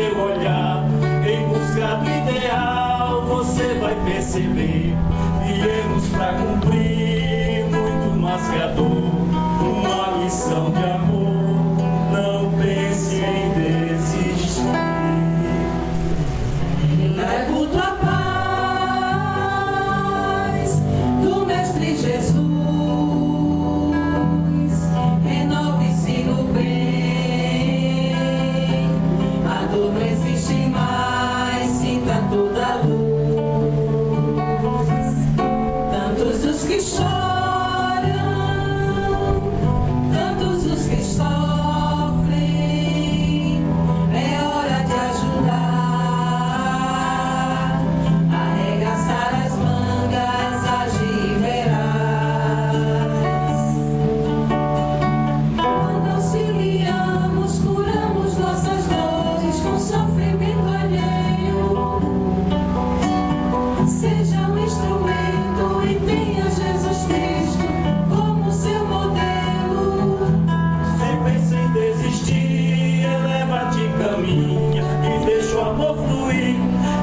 teu olhar, em busca do ideal, você vai perceber. Viemos pra cumprir muito mais que a dor, uma missão de amor. Não pense em desistir. Levo tua paz do Mestre Jesus, renove-se no bem, a dor não existe mais, sinta toda a luz. Tantos os que choram, tantos os que sofrem, é hora de ajudar, arregaçar as mangas, agir verás. Quando auxiliamos, curamos nossas dores com sofrimento alheio. Seja um instrumento e tenha Jesus Cristo como seu modelo. Se pensa em desistir, eleva-te, caminha e deixa o amor fluir.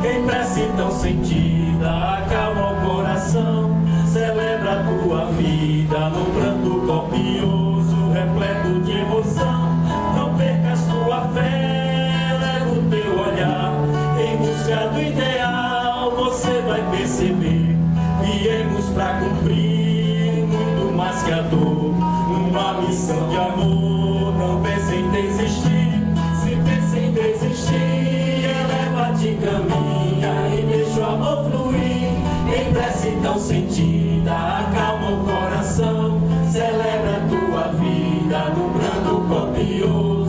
Em prece tão sentida, acalma o coração, celebra a tua vida no pranto copioso, repleto de emoção. Não percas tua fé, leva o teu olhar, em busca do ideal, você vai perceber. Viemos pra cumprir muito mais que a dor, uma missão de amor. Não pense em desistir, se pensa em desistir, eleva-te, caminha e deixa o amor fluir. Em prece tão sentida, acalma o coração, celebra a tua vida no pranto copioso,